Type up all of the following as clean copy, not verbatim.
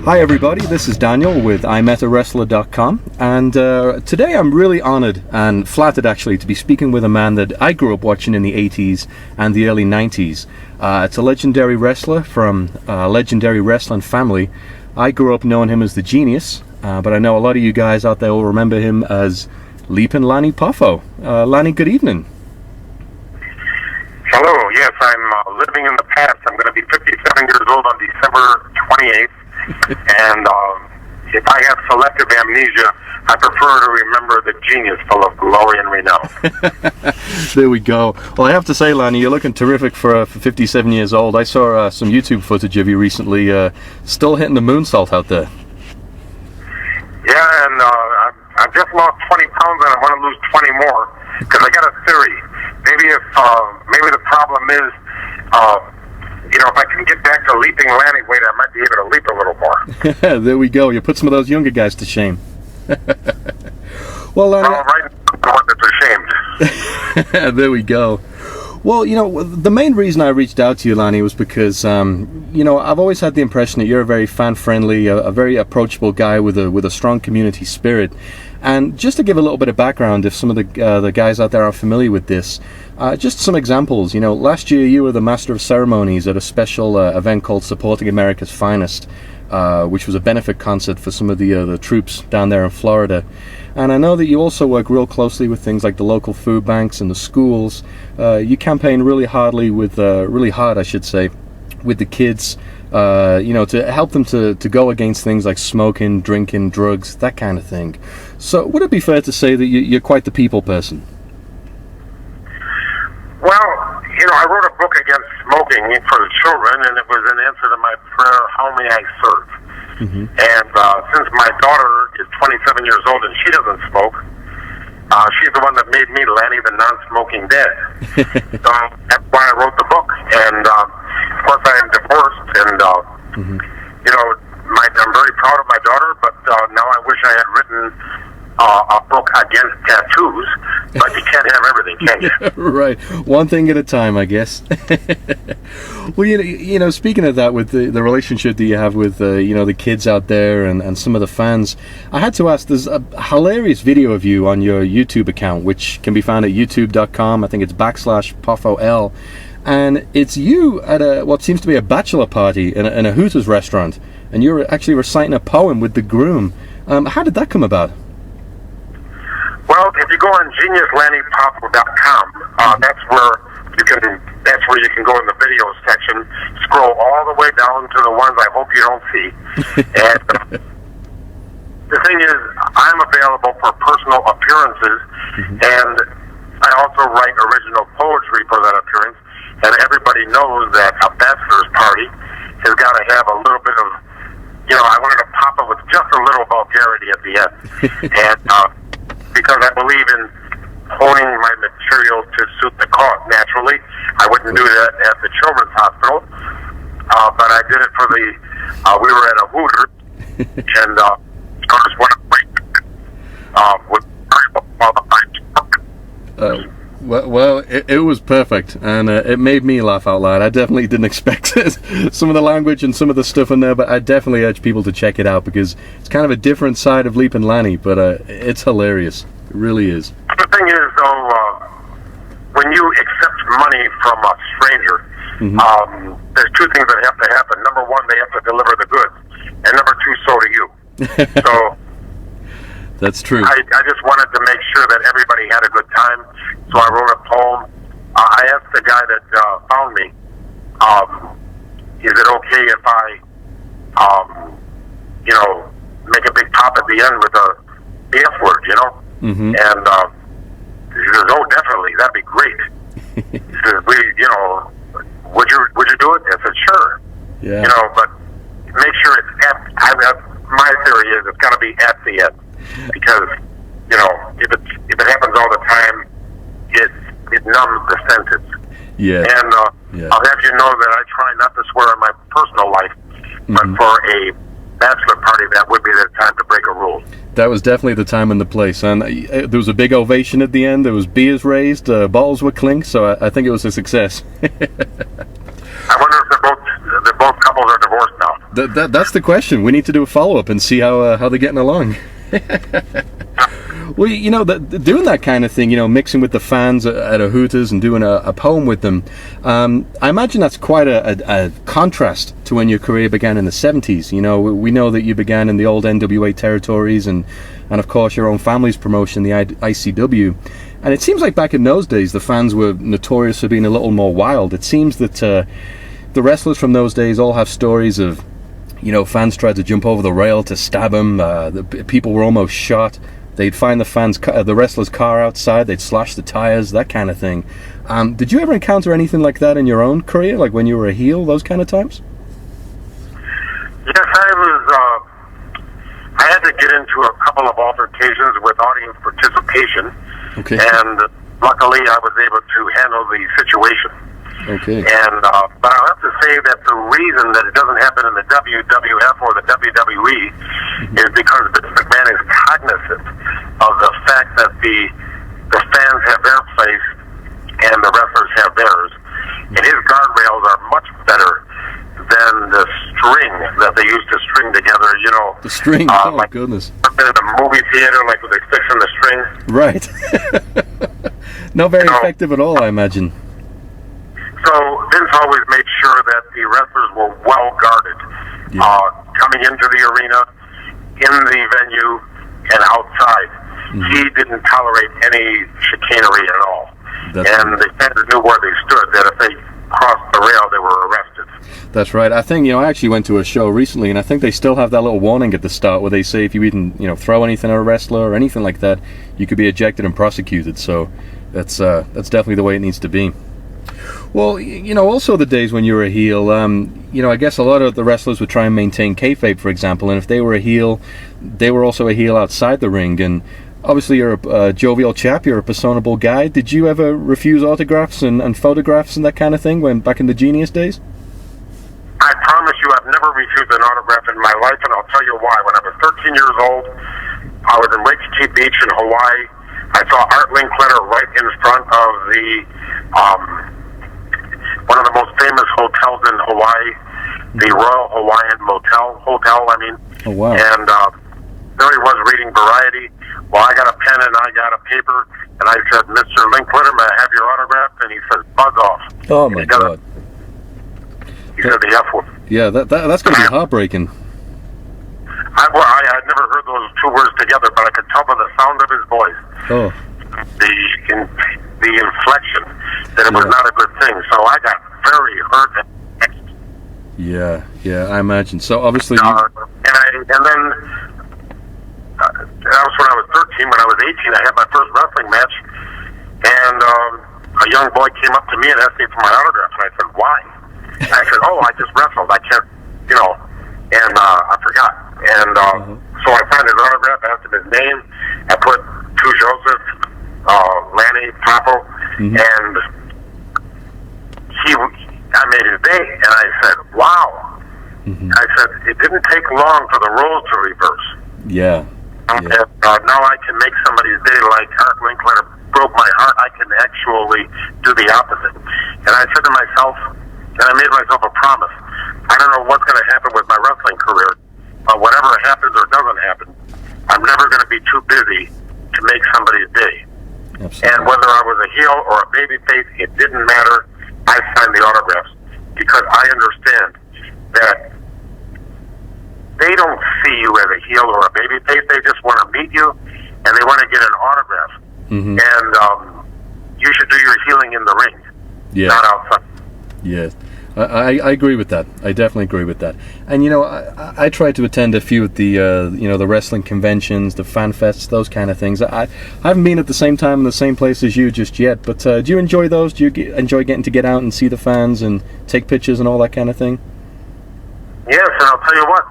Hi everybody, this is Daniel with IMetAWrestler.com, and today I'm really honoured and flattered actually to be speaking with a man that I grew up watching in the 80s and the early 90s. It's a legendary wrestler from a legendary wrestling family. I grew up knowing him as the Genius, but I know a lot of you guys out there will remember him as Leapin' Lanny Poffo. Lanny, good evening. Hello, yes, I'm living in the past. I'm going to be 57 years old on December 28th. And if I have selective amnesia, I prefer to remember the Genius full of glory and renown. There we go. Well, I have to say, Lanny, you're looking terrific for 57 years old. I saw some YouTube footage of you recently, still hitting the moonsault out there. Yeah, and I've just lost 20 pounds, and I want to lose 20 more, because I got a theory. Maybe the problem is, if I can get back to leaping Lanny weight, I might be able to leap a little more. There we go. You put some of those younger guys to shame. Well, Lanny, right now, that's ashamed. There we go. Well, the main reason I reached out to you, Lanny, was because, I've always had the impression that you're a very fan-friendly, a very approachable guy with a strong community spirit. And just to give a little bit of background, if some of the guys out there are familiar with this, just some examples. Last year you were the Master of Ceremonies at a special event called Supporting America's Finest, which was a benefit concert for some of the troops down there in Florida. And I know that you also work real closely with things like the local food banks and the schools. You campaign really hard, with the kids, to help them to go against things like smoking, drinking, drugs, that kind of thing. So would it be fair to say that you're quite the people person? Well, I wrote a book against smoking for the children, and it was an answer to my prayer, how may I serve? Mm-hmm. And since my daughter is 27 years old and she doesn't smoke, she's the one that made me Lanny, the non-smoking dad. So that's why I wrote the book. And of course I am divorced, and I'm very proud of my daughter, but now I wish I had written a book against tattoos, but you can't have everything, can you? Right, one thing at a time, I guess. Well, speaking of that, with the relationship that you have with the kids out there and some of the fans, I had to ask, there's a hilarious video of you on your YouTube account, which can be found at youtube.com. I think it's /PoffoL, and it's you at what seems to be a bachelor party in a Hooters restaurant, and you're actually reciting a poem with the groom. How did that come about? Well, if you go on geniuslannypoffo.com, that's where you can go in the video section, scroll all the way down to the ones I hope you don't see. And the thing is, I'm available for personal appearances, and I also write original poetry for that appearance. And everybody knows that a bachelor's party has got to have a little bit of, I wanted to pop it with just a little vulgarity at the end. And because I believe in honing my material to suit the cause. Naturally, I wouldn't do that at the Children's Hospital, but I did it for we were at a Hooters, and just one Well, it was perfect, and it made me laugh out loud. I definitely didn't expect it. Some of the language and some of the stuff in there, but I definitely urge people to check it out, because it's kind of a different side of Leapin' Lanny, but it's hilarious. It really is. The thing is, though, when you accept money from a stranger, there's two things that have to happen. Number one, they have to deliver the goods, and number two, so do you. So that's true. I just wanted to make sure that everybody had a good time, so I wrote a poem. I asked the guy that found me, is it okay if I, make a big pop at the end with the F word, And he says, oh, definitely, that'd be great. He says, would you do it? I said, sure. Yeah. But make sure it's my theory is it's got to be at the end, because if it happens all the time, it numbs the sentence. Yeah. And I'll have you know that I try not to swear in my personal life, but for a bachelor party, that would be the time to break a rule. That was definitely the time and the place, and there was a big ovation at the end. There was beers raised, bottles were clinked, so I think it was a success. I wonder if they're both couples are divorced now. That's the question. We need to do a follow-up and see how they're getting along. Well, doing that kind of thing, mixing with the fans at a Hooters and doing a poem with them, I imagine that's quite a contrast to when your career began in the 70s. We know that you began in the old NWA territories and of course your own family's promotion, the ICW. And it seems like back in those days, the fans were notorious for being a little more wild. It seems that the wrestlers from those days all have stories of, fans tried to jump over the rail to stab them. The people were almost shot. They'd find the wrestler's car outside. They'd slash the tires, that kind of thing. Did you ever encounter anything like that in your own career, like when you were a heel, those kind of times? Yes, I had to get into a couple of altercations with audience participation. Okay. And luckily, I was able to handle the situation. Okay. And but I'll have to say that the reason that it doesn't happen in the WWF or the WWE is because Vince McMahon is cognizant of the fact that the fans have their place and the wrestlers have theirs, and his guardrails are much better than the string that they used to string together. The string. Oh my goodness! In a movie theater, like with they fixing the string. Right. Not very effective at all, I imagine. So Vince always made sure that the wrestlers were well guarded, coming into the arena, in the venue, and outside. Mm-hmm. He didn't tolerate any chicanery at all. And the fans knew where they stood, that if they crossed the rail, they were arrested. That's right. I think, I actually went to a show recently, and I think they still have that little warning at the start where they say if you even, throw anything at a wrestler or anything like that, you could be ejected and prosecuted. So that's definitely the way it needs to be. Well, also the days when you were a heel, I guess a lot of the wrestlers would try and maintain kayfabe, for example, and if they were a heel, they were also a heel outside the ring, and obviously you're a jovial chap, you're a personable guy. Did you ever refuse autographs and photographs and that kind of thing back in the Genius days? I promise you I've never refused an autograph in my life, and I'll tell you why. When I was 13 years old, I was in Waikiki Beach in Hawaii. I saw Art Linkletter right in front of the one of the most famous hotels in Hawaii, the Royal Hawaiian Hotel, I mean. Oh, wow. And there he was reading Variety. Well, I got a pen and I got a paper, and I said, Mr. Linkletter, may I have your autograph? And he said, buzz off. Oh, my God. He said the F word. Yeah, that's going to be heartbreaking. I had never heard those two words together, but I could tell by the sound of his voice. Oh. The inflection that it was not a good thing. So I got very hurt. Yeah, I imagine. So obviously, and then that was when I was 13. When I was 18, I had my first wrestling match, and a young boy came up to me and asked me for my autograph, and I said, "Why?" I said, "Oh, I just wrestled. I can't, and I forgot." And so I signed his autograph, asked him his name, I put to Joseph, Lanny Poffo, and I made his day, and I said, "Wow." I said, it didn't take long for the roles to reverse. Yeah. And now I can make somebody's day like Art Linkletter broke my heart. I can actually do the opposite. And I said to myself, and I made myself a promise, I don't know what's going to happen with my wrestling career, but whatever happens or doesn't happen, I'm never going to be too busy to make somebody's day. Absolutely. And whether I was a heel or a babyface, it didn't matter. I signed the autographs because I understand that they don't see you as a heel or a babyface. They just want to meet you and they want to get an autograph. And you should do your healing in the ring, not outside. Yes. I agree with that. I definitely agree with that. And I try to attend a few of the the wrestling conventions, the fan fests, those kind of things. I haven't been at the same time in the same place as you just yet. But do you enjoy those? Do you enjoy getting to get out and see the fans and take pictures and all that kind of thing? Yes, and I'll tell you what.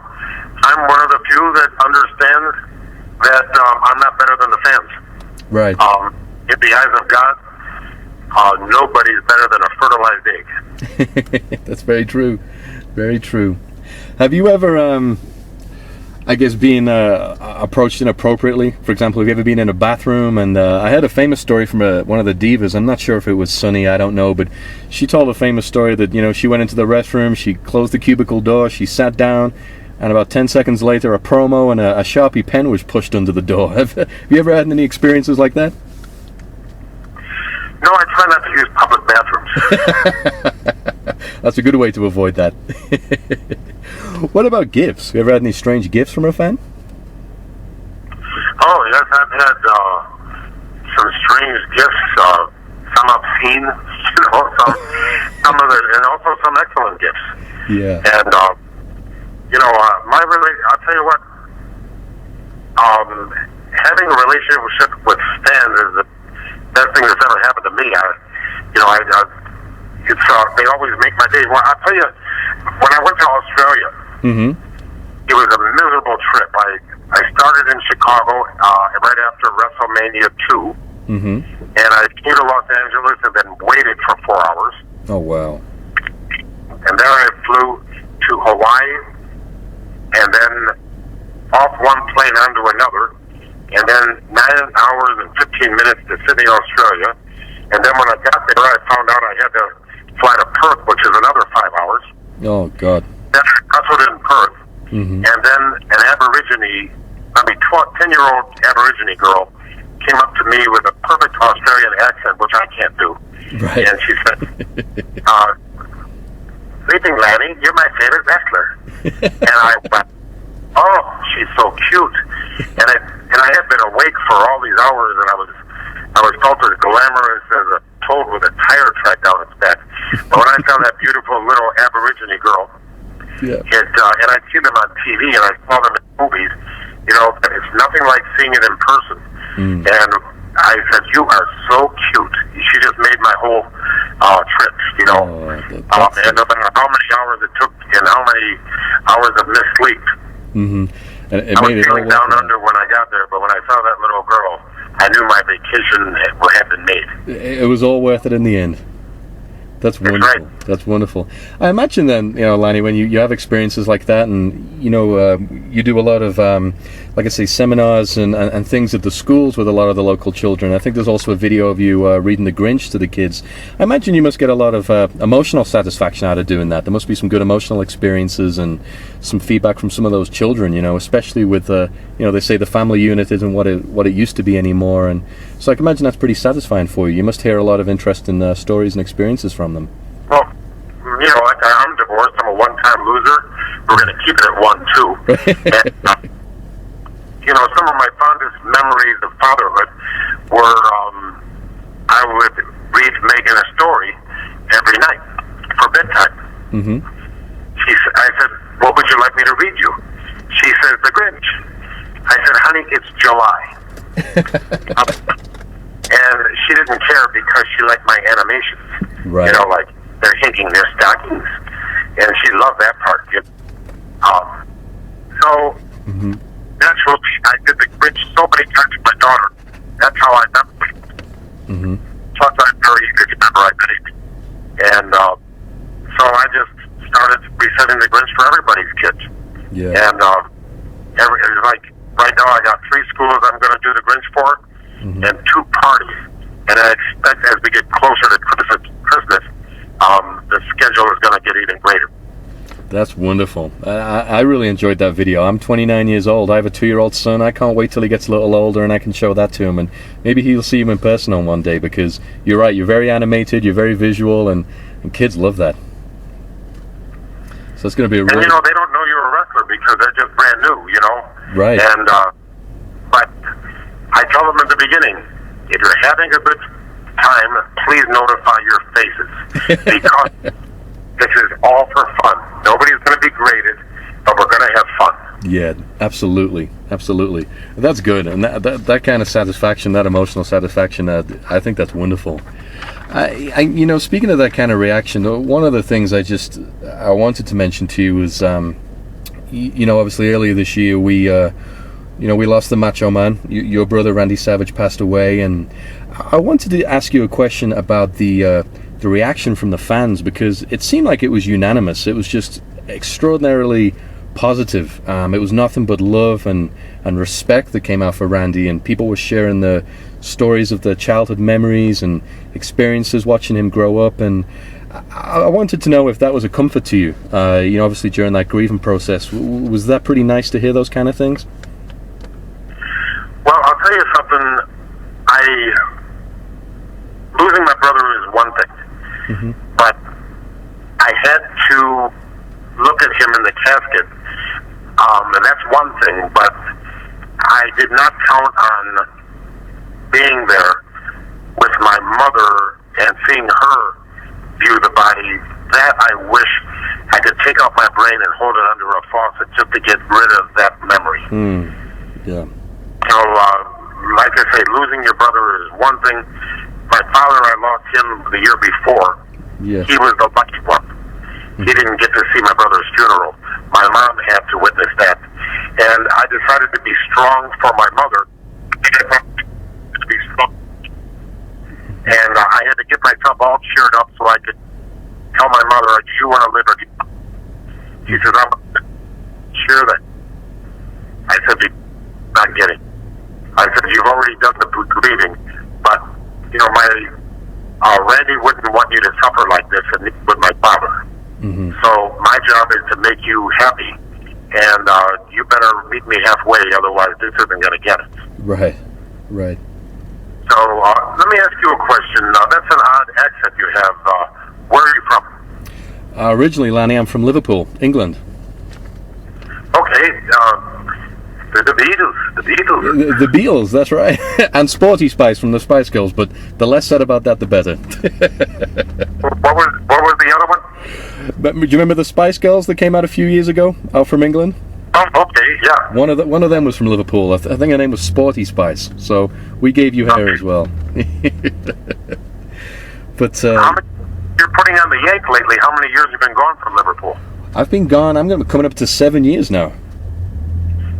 I'm one of the few that understands that I'm not better than the fans. Right. In the eyes of God, nobody's better than a fertilized egg. That's very true. Very true. Have you ever I guess being approached inappropriately. For example, have you ever been in a bathroom? And I heard a famous story from one of the divas. I'm not sure if it was Sunny, I don't know, but she told a famous story that, you know, she went into the restroom, she closed the cubicle door, she sat down, and about 10 seconds later, a promo and a Sharpie pen was pushed under the door. Have you ever had any experiences like that? No, I try not to use public bathrooms. That's a good way to avoid that. What about gifts? Have you ever had any strange gifts from a fan? Oh, yes, I've had some strange gifts, some obscene, some other, and also some excellent gifts. Yeah. And, I'll tell you what, having a relationship with fans is the best thing that's ever happened to me. They always make my day. Well, I'll tell you, when I went to Australia, it was a miserable trip. I started in Chicago right after WrestleMania 2, and I came to Los Angeles and then waited for 4 hours. Oh, wow. And then I flew to Hawaii, and then off one plane onto another, and then 9 hours and 15 minutes to Sydney, Australia. And then when I got there, I found out I had to fly to Perth, which is another 5 hours. Oh, God. Then I wrestled in Perth. And then an 10-year-old Aborigine girl came up to me with a perfect Australian accent, which I can't do. Right. And she said, "Greeting, Lanny, you're my favorite wrestler." And I went, "Oh, she's so cute." And I had been awake for all these hours, and I was felt as glamorous as a toad with a tire track down its back. But when I saw that beautiful little Aborigine girl, and I'd seen them on TV and I saw them in movies, it's nothing like seeing it in person. And I said, "You are so cute." She just made my whole trip, and no matter how many hours it took and how many hours of missed sleep. And it I made was it feeling down under when I got there, but when I saw that little girl, I knew my vacation had been made. It was all worth it in the end. That's wonderful. Right. That's wonderful. I imagine then, Lanny, when you have experiences like that, and you do a lot of, like I say, seminars and things at the schools with a lot of the local children. I think there's also a video of you reading The Grinch to the kids. I imagine you must get a lot of emotional satisfaction out of doing that. There must be some good emotional experiences and some feedback from some of those children. Especially with they say the family unit isn't what it used to be anymore, and so I can imagine that's pretty satisfying for you. You must hear a lot of interesting stories and experiences from them. Well, I'm divorced. I'm a one-time loser. We're going to keep it at 1, too. And, some of my fondest memories of fatherhood were I would read Megan a story every night for bedtime. I said, "What would you like me to read you?" She says, "The Grinch." I said, "Honey, it's July." And she didn't care because she liked my animations. Right. Like they're hanging their stockings. And she loved that part. So, naturally, I did the Grinch so many times with my daughter. That's how I met her. Plus, I'm very eager to remember I met him. And so I just started resetting the Grinch for everybody's kids. Yeah. And right now I got 3 schools I'm going to do the Grinch for, and 2 parties. And I expect as we get closer to Christmas, the schedule is going to get even greater. That's wonderful. I really enjoyed that video. I'm 29 years old. I have a 2-year-old son. I can't wait till he gets a little older and I can show that to him. And maybe he'll see him in person on one day, because you're right. You're very animated. You're very visual, and kids love that. So it's going to be a really... And, they don't know you're a wrestler because they're just brand new, Right. And, but I tell them in the beginning, if you're having a good time, please notify your faces. Because this is all for fun. Nobody's going to be graded, but we're going to have fun. Yeah, absolutely. Absolutely. That's good. And that kind of satisfaction, that emotional satisfaction, I think that's wonderful. Speaking of that kind of reaction, one of the things I wanted to mention to you was, obviously earlier this year we lost the Macho Man. Your brother Randy Savage passed away, and I wanted to ask you a question about the reaction from the fans, because it seemed like it was unanimous. It was just extraordinarily positive. It was nothing but love and respect that came out for Randy, and people were sharing the stories of their childhood memories and experiences watching him grow up. And I wanted to know if that was a comfort to you. Obviously during that grieving process, was that pretty nice to hear those kind of things? Well, I'll tell you something. Losing my brother is one thing, but I had to look at him in the casket, and that's one thing, but I did not count on being there with my mother and seeing her view the body. That I wish I could take out my brain and hold it under a faucet just to get rid of that memory. Yeah. So, like I say, losing your brother is one thing. My father, I lost him the year before. Yeah. He was the lucky one. He didn't get to see my brother's funeral. My mom had to witness that. And I decided to be strong for my mother. To be strong. And I had to get myself all cheered up so I could tell my mother, do you want to live or do you not? She said, I'm sure that. I said, not getting. I said, you've already done the grieving, but, my Randy wouldn't want you to suffer like this, and neither would my father. So my job is to make you happy, and you better meet me halfway, otherwise this isn't going to get it. Right. So let me ask you a question. That's an odd accent you have. Where are you from? Originally, Lanny, I'm from Liverpool, England. Okay. The Beatles. The Beatles, that's right. And Sporty Spice from the Spice Girls, but the less said about that, the better. What was the other one? But, do you remember the Spice Girls that came out a few years ago, out from England? Oh, okay, yeah. One of them was from Liverpool. I think her name was Sporty Spice. So we gave you her as well. But you're putting on the yank lately. How many years have you been gone from Liverpool? I've been gone. I'm going to be coming up to 7 years now.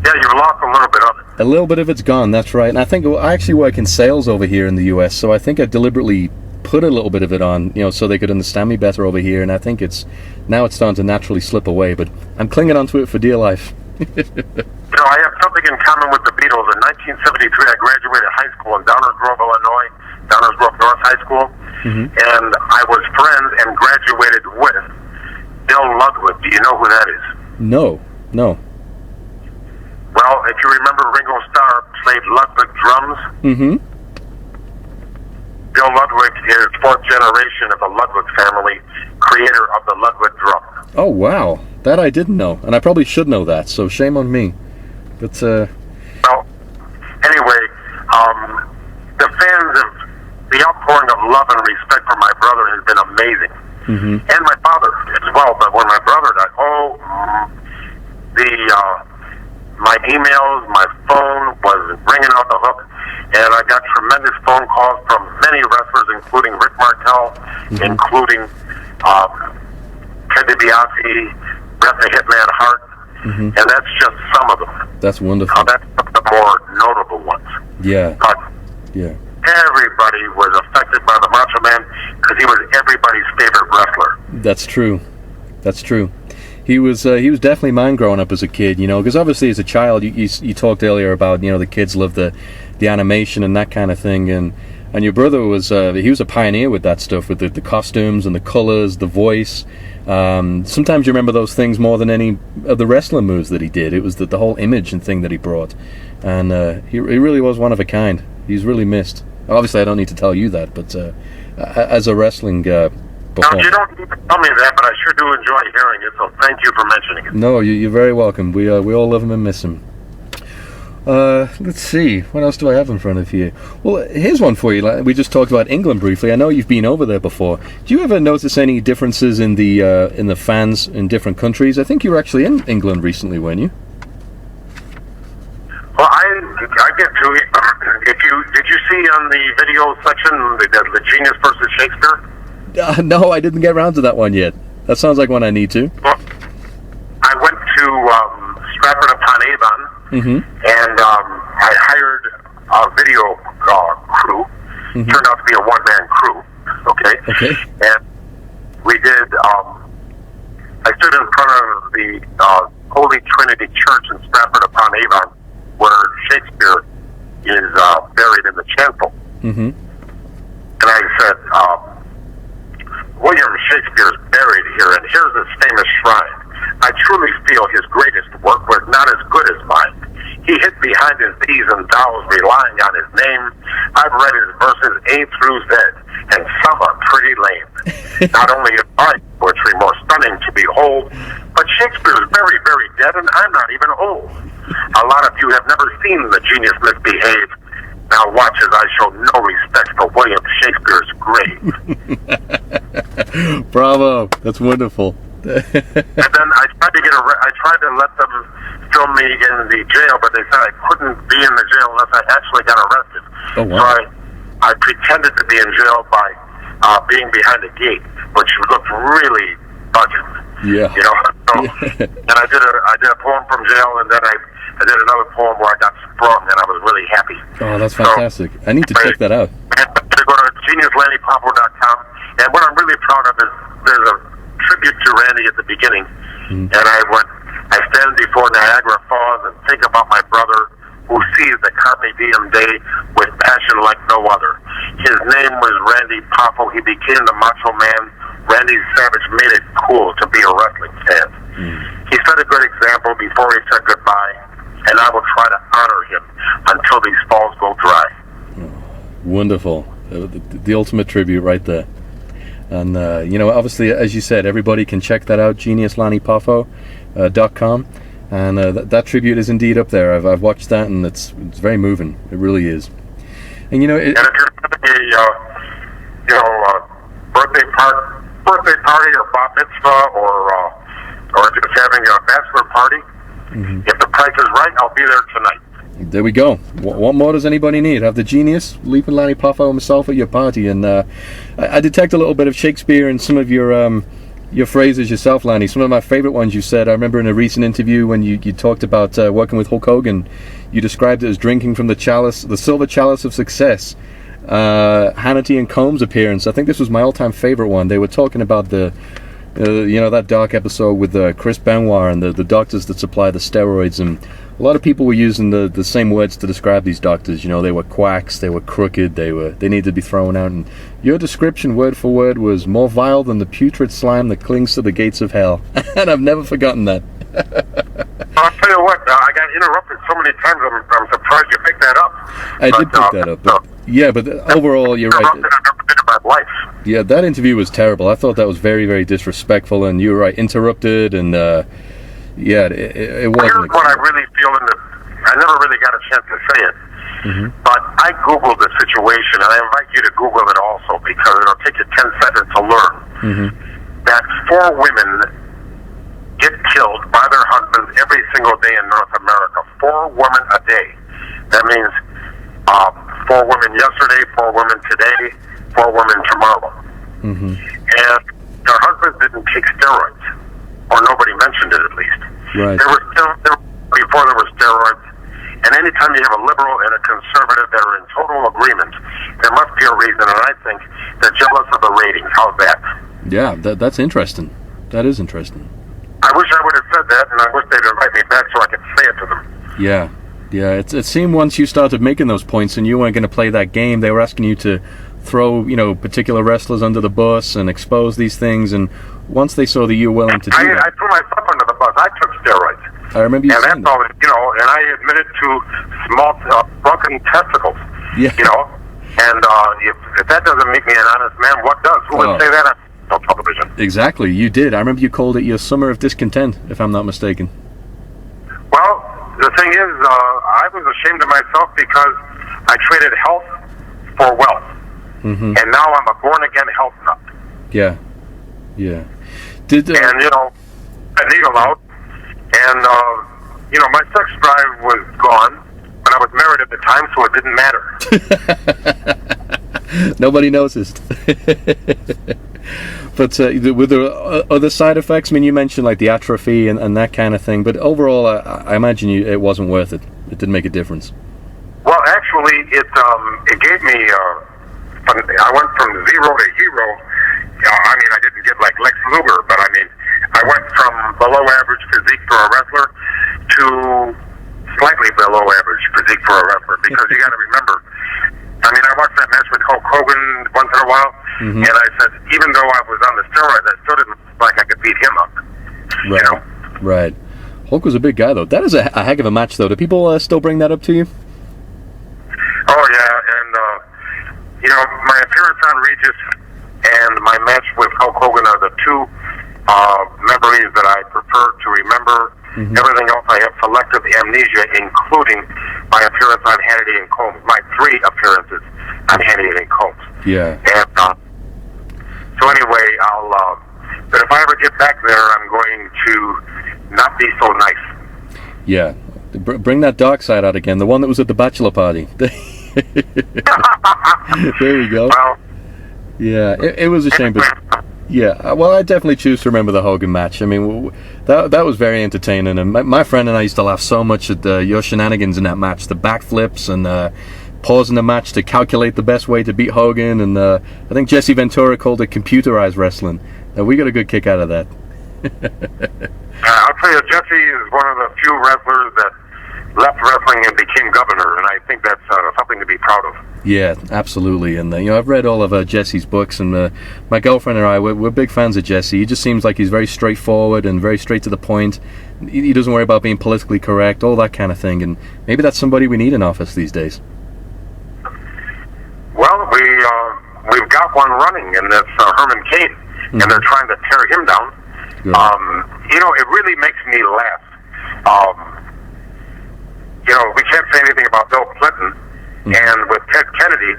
Yeah, you've lost a little bit of it. A little bit of it's gone. That's right. And I think I actually work in sales over here in the U.S. So I think I deliberately put a little bit of it on, so they could understand me better over here. And I think it's starting to naturally slip away. But I'm clinging onto it for dear life. I have something in common with the Beatles. In 1973, I graduated high school in Downers Grove, Illinois, Downers Grove North High School, and I was friends and graduated with Bill Ludwig. Do you know who that is? No. Well, if you remember, Ringo Starr played Ludwig drums. Bill Ludwig is fourth generation of the Ludwig family, creator of the Ludwig drum. Oh, wow. That I didn't know, and I probably should know that, so shame on me. But, Well, anyway, the fans of the outpouring of love and respect for my brother has been amazing. And my father as well, but when my brother died, my emails, my phone was ringing off the hook, and I got tremendous phone calls from many wrestlers, including Rick Martel, including Ted DiBiase, Bret the Hitman Hart, and that's just some of them. That's wonderful. That's the more notable ones. Yeah. But yeah. Everybody was affected by the Macho Man because he was everybody's favorite wrestler. That's true. He was definitely mine growing up as a kid, because obviously as a child, you talked earlier about, the kids love the animation and that kind of thing, and your brother was he was a pioneer with that stuff, with the costumes and the colors, the voice. Sometimes you remember those things more than any of the wrestling moves that he did. It was the whole image and thing that he brought, and he really was one of a kind. He's really missed. Obviously, I don't need to tell you that, but as a wrestling performer. No, you don't need to tell me that, but I sure do enjoy hearing it, so thank you for mentioning it. No, you're very welcome. We all love him and miss him. Let's see. What else do I have in front of you? Well, here's one for you. We just talked about England briefly. I know you've been over there before. Do you ever notice any differences in the fans in different countries? I think you were actually in England recently, weren't you? Well, I get to it. Did you see on the video section the Genius versus Shakespeare? No, I didn't get around to that one yet. That sounds like one I need to. Well, I went to Stratford upon Avon, and I hired a video crew. Turned out to be a one-man crew. Okay. And we did. I stood in front of the Holy Trinity Church in Stratford-upon-Avon, where Shakespeare is buried in the chancel. Mm-hmm. And I said, William Shakespeare's buried here, and here's his famous shrine. I truly feel his greatest work was not as good as mine. He hid behind his D's and thous, relying on his name. I've read his verses A through Z, and some are pretty lame. Not only is my poetry more stunning to behold, but Shakespeare's very, very dead, and I'm not even old. A lot of you have never seen the genius misbehave. Now watch as I show no respect for William Shakespeare's grave. Bravo! That's wonderful. And then I tried to let them film me in the jail, but they said I couldn't be in the jail unless I actually got arrested. Oh, wow. So I pretended to be in jail by being behind a gate, which looked really budget. Yeah. You know. So, and I did a poem from jail, and then I did another poem where I got sprung, and I was really happy. Oh, that's fantastic. So, I need to check that out. And to go to geniuslannypoffo.com, and what I'm really proud of is there's a tribute to Randy at the beginning, and I stand before Niagara Falls and think about my brother who sees the Carpe Diem day with passion like no other. His name was Randy Poffo. He became the Macho Man. Randy Savage made it cool to be a wrestling fan. He set a good example before he said goodbye, and I will try to honor him until these falls go dry. Wonderful. The ultimate tribute right there. And, obviously, as you said, everybody can check that out, geniuslannypoffo.com. And that tribute is indeed up there. I've watched that, and it's very moving. It really is. And, and if you're having a birthday party or bar mitzvah or just having a bachelor party, if the price is right, I'll be there tonight. There we go. What more does anybody need? Have the genius, Leaping Lanny Poffo himself at your party. And I detect a little bit of Shakespeare in some of your phrases yourself, Lanny. Some of my favorite ones you said. I remember in a recent interview when you talked about working with Hulk Hogan, you described it as drinking from the silver chalice of success. Hannity and Colmes appearance. I think this was my all-time favorite one. They were talking about that dark episode with Chris Benoit and the doctors that supply the steroids, and a lot of people were using the same words to describe these doctors. They were quacks, they were crooked, they needed to be thrown out. And your description, word for word, was more vile than the putrid slime that clings to the gates of hell. And I've never forgotten that. I'll tell you what, I got interrupted so many times. I'm surprised you picked that up. I did pick that up. But overall, you're right. Life. Yeah, that interview was terrible. I thought that was very, very disrespectful, and you were right, interrupted, and it wasn't. Here's what I really feel I never really got a chance to say it, but I Googled the situation, and I invite you to Google it also, because it'll take you 10 seconds to learn that 4 women get killed by their husbands every single day in North America. 4 women a day. That means 4 women yesterday, 4 women today, 4 women tomorrow. And their husbands didn't take steroids, or nobody mentioned it at least. Right. There before there were steroids, and anytime you have a liberal and a conservative that are in total agreement, there must be a reason, and I think they're jealous of the ratings. How's that? Yeah, that's interesting. That is interesting. I wish I would have said that, and I wish they'd invite me back so I could say it to them. Yeah. It seemed once you started making those points and you weren't going to play that game, they were asking you to throw, particular wrestlers under the bus and expose these things. And once they saw that you were willing to do that, I threw myself under the bus. I took steroids. I remember you saying that. And I admitted to small broken testicles. Yeah. And if that doesn't make me an honest man, what does? Who would say that on television? Exactly, you did. I remember you called it your summer of discontent, if I'm not mistaken. Well, the thing is, I was ashamed of myself because I traded health for wealth. And now I'm a born-again health nut. Yeah. And, I needle out. And, my sex drive was gone, but I was married at the time, so it didn't matter. Nobody noticed. But with the other side effects, I mean, you mentioned like the atrophy and that kind of thing, but overall, I imagine it wasn't worth it. It didn't make a difference. Well, actually, it gave me, I went from zero to hero. I didn't get like Lex Luger, but I went from below average physique for a wrestler to slightly below average physique for a wrestler, because you got to remember, I mean, I watched that match with Hulk Hogan once in a while, and I said, even though I was on the steroids, I still didn't look like I could beat him up. Right. You know? Right. Hulk was a big guy, though. That is a heck of a match, though. Do people still bring that up to you? Oh, yeah, and, you know, my appearance on Regis and my match with Hulk Hogan are the two memories that I prefer to remember. Everything else I have selective amnesia, including my appearance on Hannity and Colmes, my 3 appearances on Hannity and Colmes. Yeah. And so anyway, but if I ever get back there, I'm going to not be so nice. Yeah. Bring that dark side out again, the one that was at the bachelor party. There we go. Well, yeah, it was a shame, but yeah, well, I definitely choose to remember the Hogan match. I mean, that was very entertaining, and my friend and I used to laugh so much at your shenanigans in that match, the backflips and pausing the match to calculate the best way to beat Hogan, and I think Jesse Ventura called it computerized wrestling. We got a good kick out of that. I'll tell you, Jesse is one of the few wrestlers that left wrestling and became governor, and I think that's something to be proud of. Yeah, absolutely. And you know, I've read all of Jesse's books, and my girlfriend and I, we're big fans of Jesse. He just seems like he's very straightforward and very straight to the point. He doesn't worry about being politically correct, all that kind of thing. And maybe that's somebody we need in office these days. Well, we've got one running, and that's Herman Cain, and they're trying to tear him down. You know, it really makes me laugh. You know, we can't say anything about Bill Clinton, and with Ted Kennedy,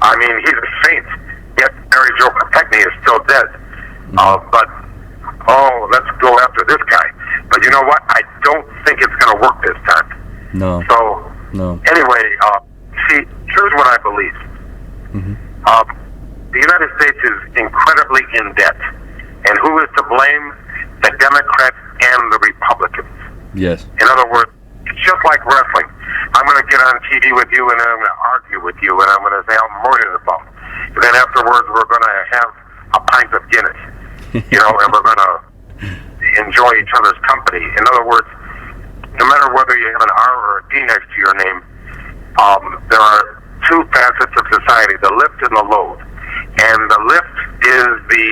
I mean, he's a saint, yet Mary Jo Kopechne is still dead. But, let's go after this guy. But you know what? I don't think it's going to work this time. No. So, anyway, see, here's what I believe. The United States is incredibly in debt. And who is to blame? The Democrats and the Republicans. Yes. In other words, it's just like wrestling. I'm going to get on TV with you, and then I'm going to argue with you, and I'm going to say how I'm worried about. And then afterwards, we're going to have a pint of Guinness, you know, and we're going to enjoy each other's company. In other words, no matter whether you have an R or a D next to your name, there are 2 facets of society, the lift and the load. And the lift is the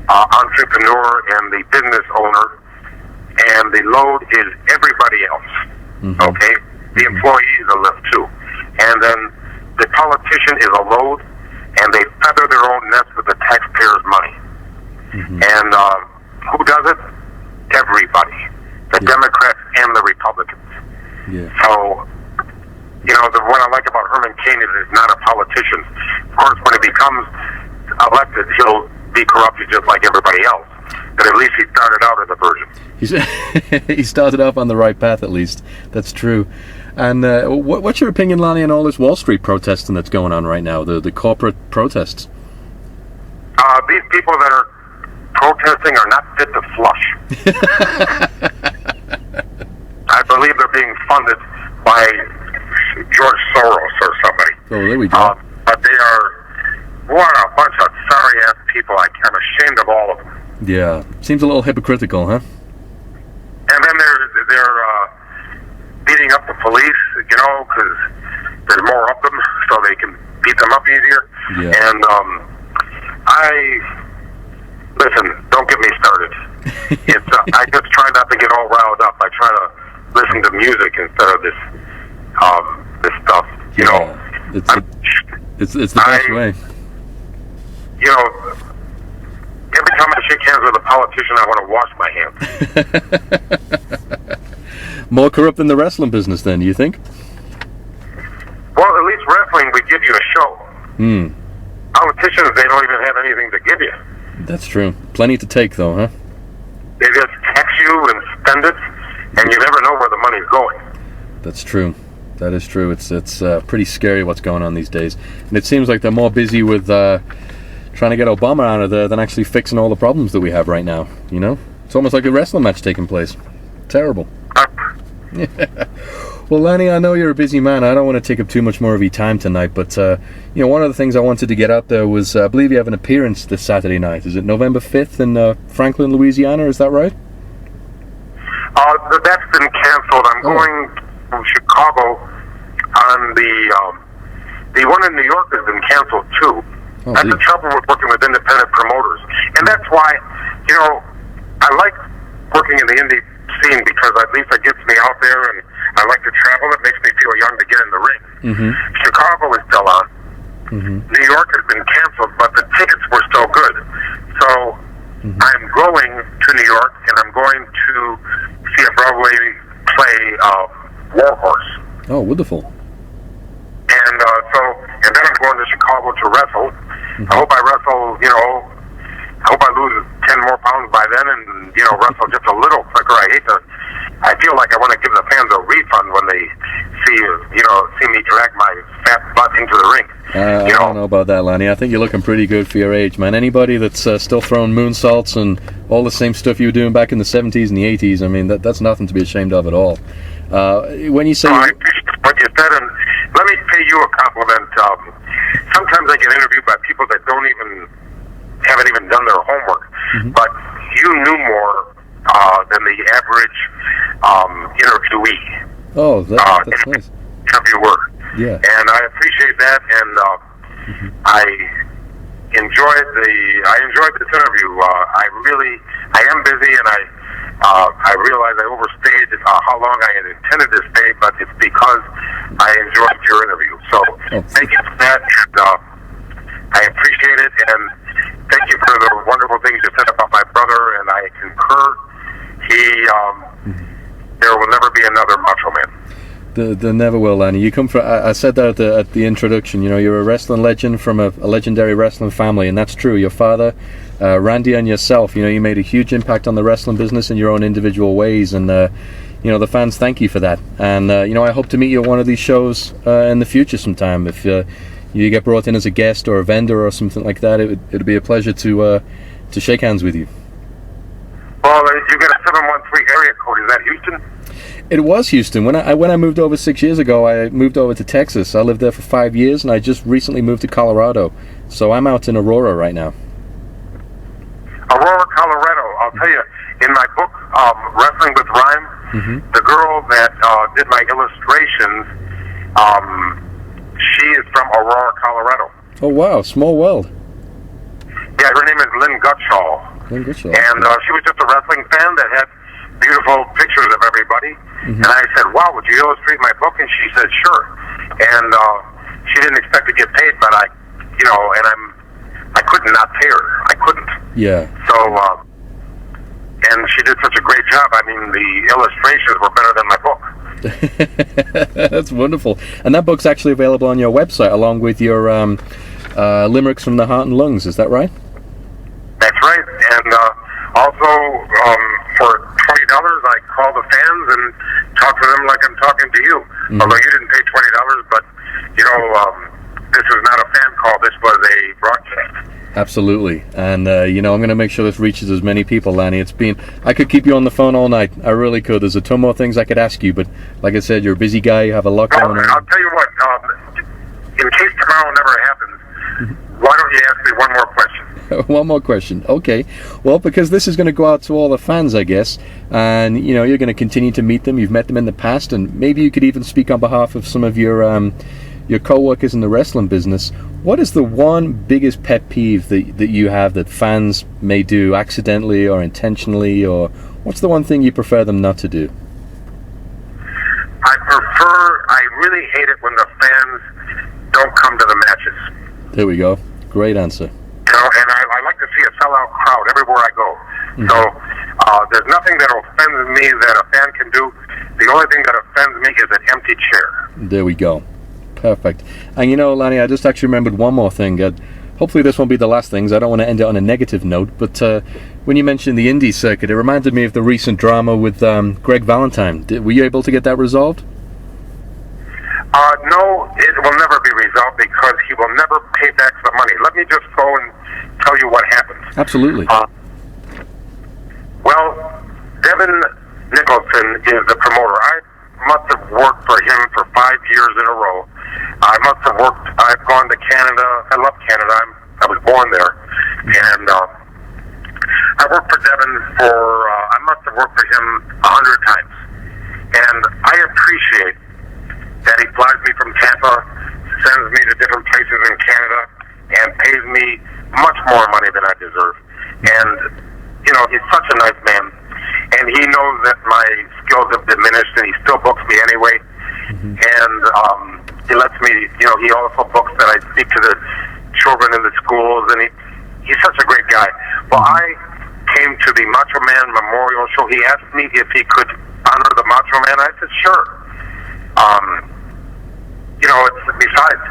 entrepreneur and the business owner, and the load is everybody else. Okay? The employee is a lift too. And then the politician is a load, and they feather their own nest with the taxpayers' money. And who does it? Everybody. The Democrats and the Republicans. So, you know, what I like about Herman Cain is he's not a politician. Of course, when he becomes elected, he'll be corrupted just like everybody else. But at least he started out as a virgin. He started off on the right path, at least. That's true. And what's your opinion, Lanny, on all this Wall Street protesting that's going on right now, the corporate protests? These people that are protesting are not fit to flush. I believe they're being funded by George Soros or somebody. Oh, there we go. But they are, what a bunch of sorry-ass people. I'm ashamed of all of them. Yeah, seems a little hypocritical, huh? And then they're beating up the police, you know, because there's more of them, so they can beat them up easier. Yeah. And listen, don't get me started. I just try not to get all riled up. I try to listen to music instead of this stuff. You know, it's the best way. You know, every time I shake hands with a politician, I want to wash my hands. More corrupt than the wrestling business, then, do you think? Well, at least wrestling, we give you a show. Politicians, they don't even have anything to give you. That's true. Plenty to take, though, huh? They just tax you and spend it, and you never know where the money's going. That's true. That is true. It's pretty scary what's going on these days. And it seems like they're more busy with trying to get Obama out of there than actually fixing all the problems that we have right now, you know? It's almost like a wrestling match taking place. Terrible. Well, Lanny, I know you're a busy man. I don't want to take up too much more of your time tonight, but you know, one of the things I wanted to get out there was, I believe you have an appearance this Saturday night. Is it November 5th in Franklin, Louisiana? Is that right? That's been canceled. I'm going to Chicago on the one in New York has been canceled too. That's the trouble with working with independent promoters, and that's why, I like working in the indie scene because at least it gets me out there, and I like to travel. It makes me feel young to get in the ring. Chicago is still on. New York has been canceled, but the tickets were still good. So I'm going to New York, and I'm going to see a Broadway play, War Horse. Oh, wonderful. And and then I'm going to Chicago to wrestle. I hope I wrestle, I hope I lose 10 more pounds by then and, wrestle just a little quicker. I feel like I want to give the fans a refund when they see me drag my fat butt into the ring. I don't know about that, Lanny. I think you're looking pretty good for your age, man. Anybody that's still throwing moonsaults and all the same stuff you were doing back in the 70s and the 80s, I mean, that's nothing to be ashamed of at all. When you say... I appreciate what you said, and let me pay you a compliment. Sometimes I get interviewed by people that haven't even done their homework, but you knew more than the average interviewee. Oh, that's nice. Interviewer. Yeah. And I appreciate that, and I enjoyed this interview. I am busy, and I realize I overstayed how long I had intended to stay, but it's because I enjoyed your interview. So thank you for that, and I appreciate it, and thank you for the wonderful things you said about my brother, and I concur. There will never be another Macho Man. There never will, Lanny. You come from. I said that at the introduction. You're a wrestling legend from a legendary wrestling family, and that's true. Your father, Randy, and yourself. You made a huge impact on the wrestling business in your own individual ways, and the fans thank you for that. And I hope to meet you at one of these shows in the future sometime. If you get brought in as a guest or a vendor or something like that, it'd be a pleasure to shake hands with you. Well, you get a 713 area code. Is that Houston? It was Houston. When I moved over 6 years ago, I moved over to Texas. I lived there for 5 years, and I just recently moved to Colorado. So I'm out in Aurora right now. Aurora, Colorado. I'll tell you, in my book, Wrestling with Rhyme, the girl that did my illustrations, she is from Aurora, Colorado. Oh, wow. Small world. Yeah, her name is Lynn Gutschall. Lynn Gutschall. And she was just a wrestling fan that had beautiful pictures of everybody. And I said, wow, would you illustrate my book? And she said, sure. And she didn't expect to get paid, but I couldn't not pay her. I couldn't. Yeah. So, and she did such a great job. I mean, the illustrations were better than my book. That's wonderful. And that book's actually available on your website, along with your limericks from the heart and lungs. Is that right? That's right. And also, for $20, I call the fans and talk to them like I'm talking to you. Although you didn't pay $20, but this was not a fan call. This was a broadcast. Absolutely. And I'm going to make sure this reaches as many people, Lanny. I could keep you on the phone all night. I really could. There's a ton more things I could ask you, but like I said, you're a busy guy. You have a lot going on. I'll tell you what. In case tomorrow never happens, why don't you ask me one more question? One more question. Okay. Well, because this is going to go out to all the fans, I guess, and you're going to continue to meet them. You've met them in the past, and maybe you could even speak on behalf of some of your co-workers in the wrestling business. What is the one biggest pet peeve that you have that fans may do accidentally or intentionally, or what's the one thing you prefer them not to do? I really hate it when the fans don't come to the matches. There we go. Great answer. And I like to see a sellout crowd everywhere I go. So there's nothing that offends me that a fan can do. The only thing that offends me is an empty chair. There we go. Perfect. And Lanny, I just actually remembered one more thing. Hopefully this won't be the last things. I don't want to end it on a negative note, but when you mentioned the indie circuit, it reminded me of the recent drama with Greg Valentine. Were you able to get that resolved? No, it will never be resolved because he will never pay back the money. Let me just go and tell you what happened. Absolutely. Well, Devin Nicholson is the promoter. I must have worked for him for 5 years in a row. I've gone to Canada. I love Canada. I was born there. And I worked for Devin for, I must have worked for him 100 times. And I appreciate that he flies me from Tampa, sends me to different places in Canada, and pays me much more money than I deserve. And, you know, he's such a nice man. And he knows that my skills have diminished, and he still books me anyway. And he lets me, you know, he also books that I speak to the children in the schools, and he's such a great guy. Well, I came to the Macho Man Memorial Show. He asked me if he could honor the Macho Man. I said, sure. You know, it's, besides,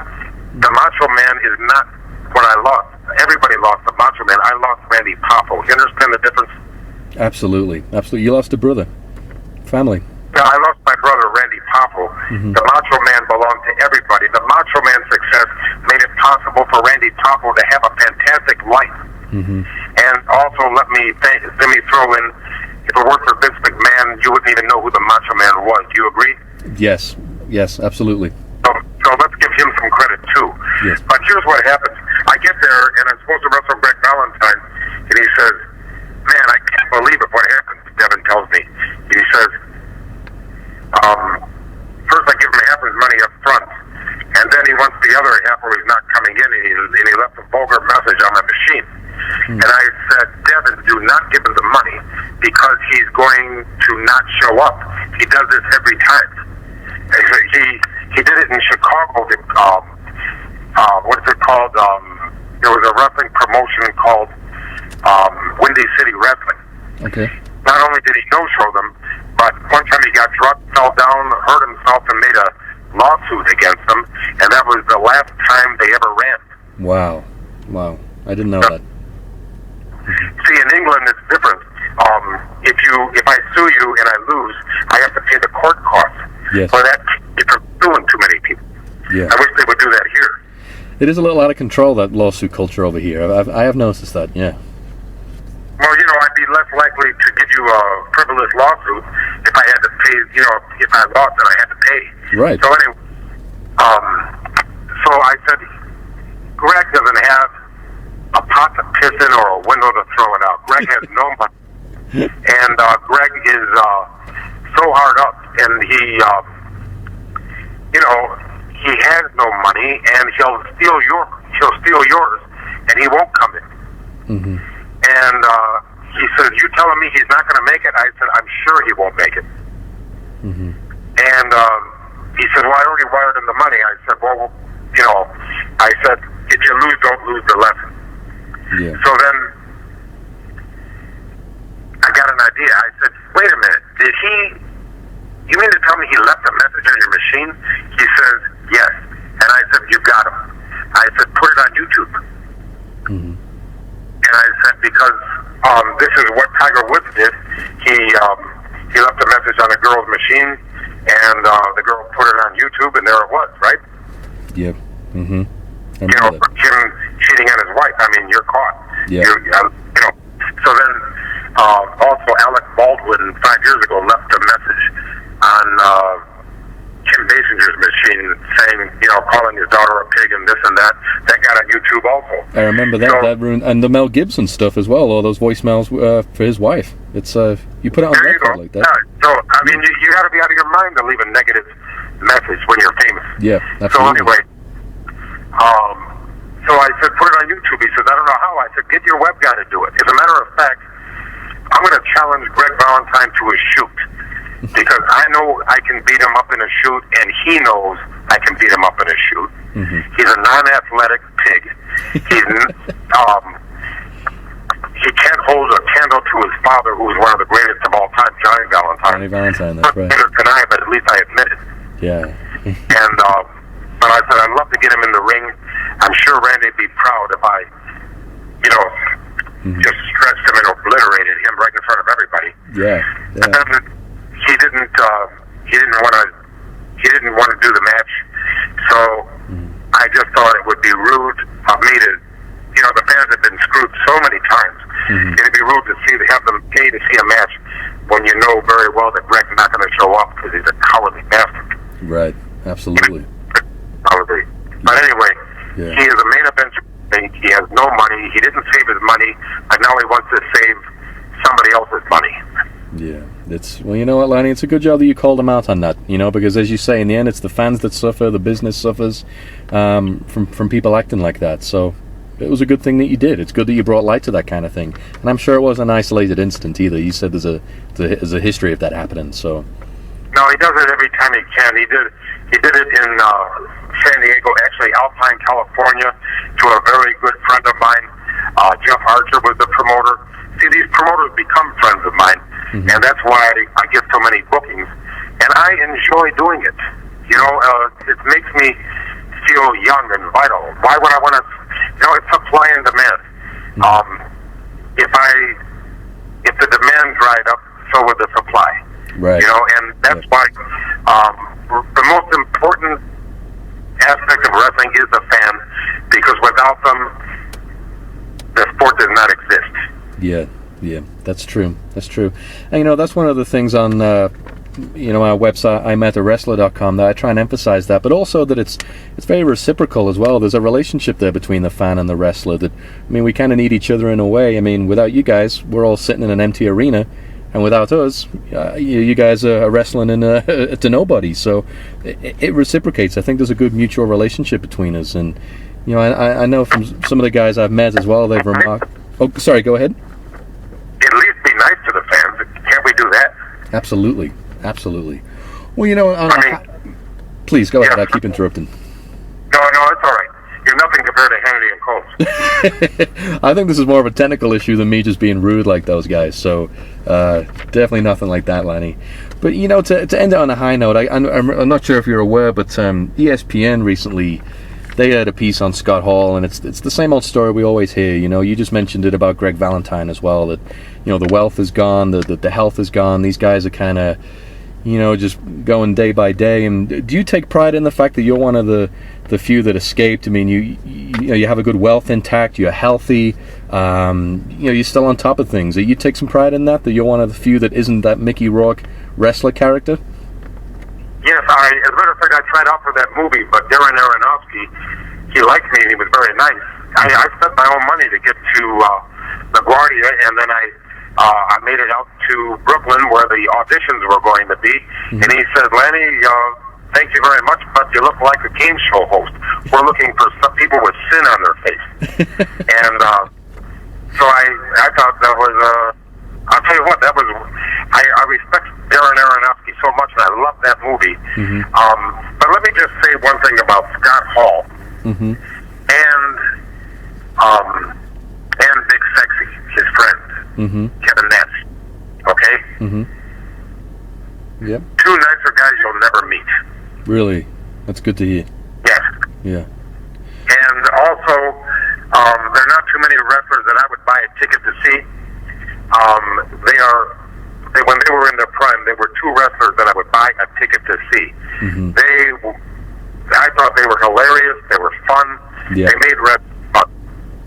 the Macho Man is not what I lost. Everybody lost the Macho Man. I lost Lanny Poffo. You understand the difference? Absolutely. Absolutely. You lost a brother. Family. Yeah, I lost my brother, Lanny Poffo. The Macho Man belonged to everybody. The Macho Man's success made it possible for Lanny Poffo to have a fantastic life. And also, let me throw in, if it weren't for Vince McMahon, you wouldn't even know who the Macho Man was. Do you agree? Yes. Yes, absolutely. So let's give him some credit, too. Yes. But here's what happens. I get there, and I'm supposed to wrestle Greg Valentine, and he says, man, I can't believe it, what happened, Devin tells me. He says, first I give him half his money up front, and then he wants the other half where he's not coming in, and he left a vulgar message on my machine. And I said, Devin, do not give him the money, because he's going to not show up. He does this every time. And so he did it in Chicago. What is it called? There was a wrestling promotion called Windy City Wrestling. Okay. Not only did he no-show them, but one time he got drunk, fell down, hurt himself, and made a lawsuit against them, and that was the last time they ever ran. Wow. Wow. I didn't know that. See, in England, it's different. If I sue you and I lose, I have to pay the court costs. Yes. For that, for suing too many people. Yeah. I wish they would do that here. It is a little out of control, that lawsuit culture over here. I have noticed that, yeah. Well, you know, I'd be less likely to give you a frivolous lawsuit if I had to pay, you know, if I lost and I had to pay. Right. So anyway, so I said, Greg doesn't have a pot to piss in or a window to throw it out. Greg has no money. And Greg is so hard up, and he, you know, he has no money, and he'll steal yours, and he won't come in. And he says, you telling me he's not going to make it? I said, I'm sure he won't make it. And he said, well, I already wired him the money. I said, well, you know, I said, if you lose, don't lose the lesson. Yeah. So then I got an idea. I said, wait a minute, you mean to tell me he left a message on your machine? He says, yes. And I said, you got him. I said, put it on YouTube. And I said, because this is what Tiger Woods did. He left a message on a girl's machine, and the girl put it on YouTube, and there it was, right? Yep. You know, for him cheating on his wife. I mean, you're caught. Yeah. You know. So then, also Alec Baldwin 5 years ago left a message on Kim Basinger's machine saying, you know, calling his daughter a pig and this and that. That got on YouTube also. I remember that. So, that ruined, and the Mel Gibson stuff as well. All those voicemails for his wife. It's you put it on record like that. Yeah. So I mean, you got to be out of your mind to leave a negative message when you're famous. Yeah, absolutely. So anyway, so I said, put it on YouTube. He says, I don't know how. I said, get your web guy to do it. As a matter of fact, I'm going to challenge Greg Valentine to a shoot. Because I know I can beat him up in a shoot, and he knows I can beat him up in a shoot. He's a non-athletic pig. He can't hold a candle to his father, who's one of the greatest of all time, Johnny Valentine. Johnny Valentine, that's right. Tonight, but at least I admit it. Yeah. And but I said, I'd love to get him in the ring. I'm sure Randy'd be proud if I, you know, just stretched him and obliterated him right in front of everybody. Yeah. And then he didn't want to do the match. So I just thought it would be rude of me to, you know, the fans have been screwed so many times. It'd be rude to have them pay to see a match when you know very well that Greg's not going to show up because he's a cowardly bastard. Right. Absolutely. Cowardly. But anyway, he is a main event. He has no money. He didn't save his money, but now he wants to save somebody else's money. Yeah, well, you know what, Lanny, it's a good job that you called them out on that, because as you say, in the end, it's the fans that suffer, the business suffers from people acting like that. So it was a good thing that you did. It's good that you brought light to that kind of thing, and I'm sure it wasn't an isolated incident either. You said there's a history of that happening. So no, he does it every time he can. He did it in San Diego, actually Alpine, California, to a very good friend of mine. Jeff Archer was the promoter. See, these promoters become friends of mine, and that's why I get so many bookings. And I enjoy doing it. It makes me feel young and vital. Why would I want to? It's supply and demand. If the demand dried up, so would the supply. Right. And that's why the most important aspect of wrestling is the fans, because without them, the sport does not exist. Yeah, that's true. And that's one of the things on our website, IMetAWrestler.com, that I try and emphasize that, but also that it's very reciprocal as well. There's a relationship there between the fan and the wrestler that, we kind of need each other in a way. Without you guys, we're all sitting in an empty arena, and without us, you guys are wrestling to nobody. So it reciprocates. I think there's a good mutual relationship between us, and I know from some of the guys I've met as well, they've remarked. Oh, sorry, go ahead. At least be nice to the fans. Can't we do that? Absolutely. Well, please go ahead. I keep interrupting. No, it's all right. You're nothing compared to Hannity and Colmes. I think this is more of a technical issue than me just being rude like those guys. So definitely nothing like that, Lanny. But to end it on a high note, I'm not sure if you're aware, but ESPN recently, they had a piece on Scott Hall, and it's the same old story we always hear. You just mentioned it about Greg Valentine as well, that the wealth is gone, the health is gone. These guys are kind of just going day by day. And do you take pride in the fact that you're one of the few that escaped? You have a good wealth intact, you're healthy, you're still on top of things. You take some pride in that you're one of the few that isn't that Mickey Rourke wrestler character? Yes, as a matter of fact, I tried out for that movie, but Darren Aronofsky, he liked me and he was very nice. I spent my own money to get to LaGuardia, and then I made it out to Brooklyn where the auditions were going to be, and he said, Lanny, thank you very much, but you look like a game show host. We're looking for some people with sin on their face. And so I thought that was, I'll tell you what, I respect Darren Aronofsky so much, and I love that movie. But let me just say one thing about Scott Hall and Big Sexy, his friend, Kevin Nash. Okay? Yep. Two nicer guys you'll never meet. Really? That's good to hear. Yes. Yeah. And also, there are not too many wrestlers that I would buy a ticket to see. When they were in their prime, they were two wrestlers that I would buy a ticket to see. I thought they were hilarious. They were fun. Yeah. They made wrestling fun.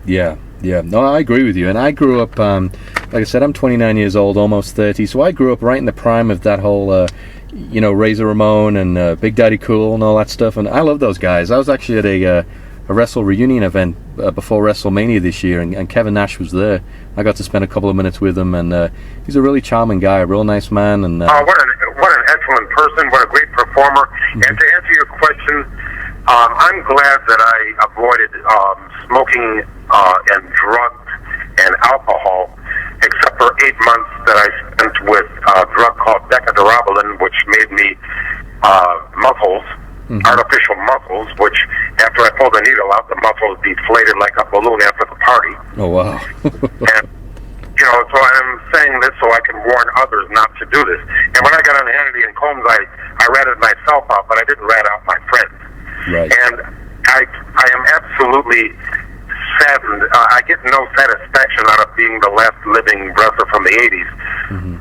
Yeah. No, I agree with you. And I grew up, like I said, I'm 29 years old, almost 30. So I grew up right in the prime of that whole, Razor Ramon and Big Daddy Cool and all that stuff. And I love those guys. I was actually at a Wrestle reunion event before WrestleMania this year, and Kevin Nash was there. I got to spend a couple of minutes with him, and he's a really charming guy, a real nice man. And what an excellent person! What a great performer! And to answer your question, I'm glad that I avoided smoking and drugs and alcohol, except for 8 months that I spent with a drug called Decadurabolin, which made me muscles. Artificial muscles, which after I pulled the needle out, the muscles deflated like a balloon after the party. Oh, wow. And, so I'm saying this so I can warn others not to do this. And when I got on Hannity and Colmes, I ratted myself out, but I didn't rat out my friends. Right. And I am absolutely saddened. I get no satisfaction out of being the last living wrestler from the 80s.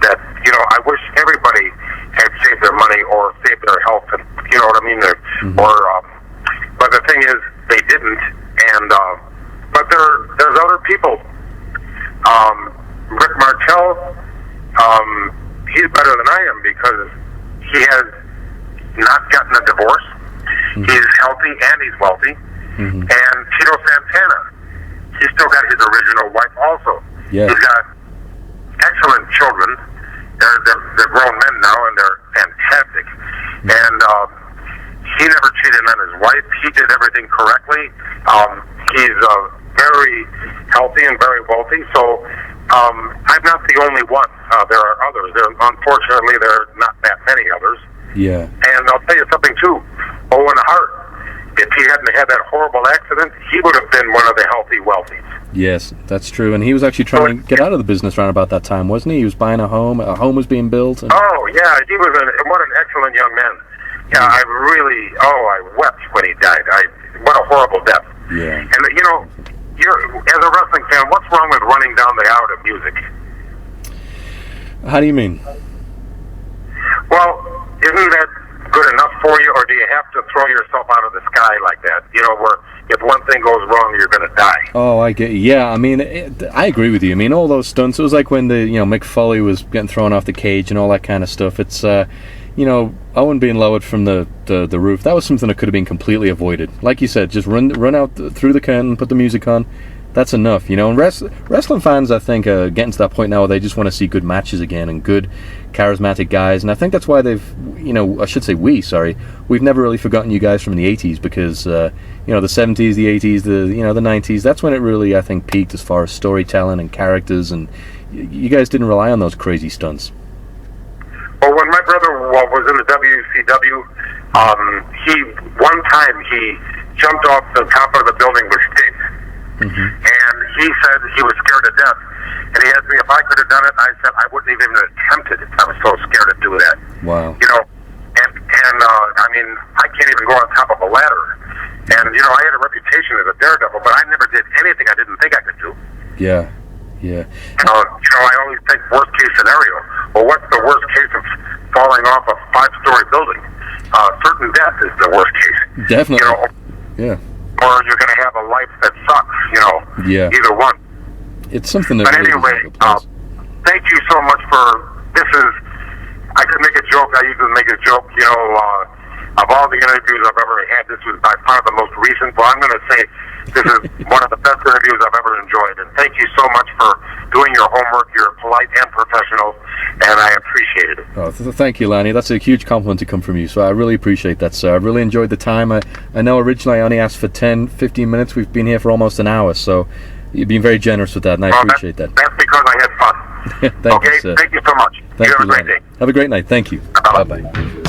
That, I wish everybody had saved their money or saved their health, and you know what I mean? But the thing is, they didn't. And but there's other people. Rick Martel, he's better than I am because he has not gotten a divorce. He's healthy and he's wealthy. And Tito Santana, he's still got his original wife also. Yeah. He's got excellent children. they're grown men now, and they're fantastic. And he never cheated on his wife. He did everything correctly. He's very healthy and very wealthy. So I'm not the only one. There are others. Unfortunately, there are not that many others. Yeah. And I'll tell you something too. Owen Hart, if he hadn't had that horrible accident, he would have been one of the healthy wealthies. Yes, that's true. And he was actually trying to get out of the business around about that time, wasn't he? He was buying a home. A home was being built. And... Oh, yeah. He was what an excellent young man. Yeah, I wept when he died. What a horrible death. Yeah. And, as a wrestling fan, what's wrong with running down the aisle to music? How do you mean? Well, isn't that good enough for you, or do you have to throw yourself out of the sky like that? Where if one thing goes wrong, you're going to die. Oh, I get. Yeah, I mean, I agree with you. I mean, all those stunts. It was like when Mick Foley was getting thrown off the cage and all that kind of stuff. It's Owen being lowered from the roof. That was something that could have been completely avoided. Like you said, just run out through the curtain, put the music on. That's enough, And wrestling fans, I think, are getting to that point now where they just want to see good matches again and good, charismatic guys. And I think that's why we've never really forgotten you guys from the 80s because, the 70s, the 80s, the 90s, that's when it really, I think, peaked as far as storytelling and characters. And you guys didn't rely on those crazy stunts. Well, when my brother was in the WCW, one time he jumped off the top of the building with Sting. Mm-hmm. And he said he was scared to death. And he asked me if I could have done it. I said I wouldn't even attempt it. I was so scared to do that. Wow. I mean, I can't even go on top of a ladder. And, I had a reputation as a daredevil, but I never did anything I didn't think I could do. Yeah. Yeah. I always think worst case scenario. Well, what's the worst case of falling off a 5-story building? Certain death is the worst case. Definitely. Yeah. Or you're going to have a life that sucks, Yeah. Either one. It's something that But really anyway, thank you so much I could make a joke, I usually make a joke, of all the interviews I've ever had, this was by far the most recent, but I'm going to say this is one of the best interviews I've ever enjoyed, and thank you so much for doing your homework. You're polite and professional, and I appreciate it. Oh, thank you, Lanny. That's a huge compliment to come from you, so I really appreciate that, sir. I really enjoyed the time. I know originally I only asked for 10, 15 minutes. We've been here for almost an hour, so you've been very generous with that, and I appreciate that. That's because I had fun. Thank you, sir. Thank you so much. Thank you, have a great day. Have a great night. Thank you. Bye-bye. Bye-bye.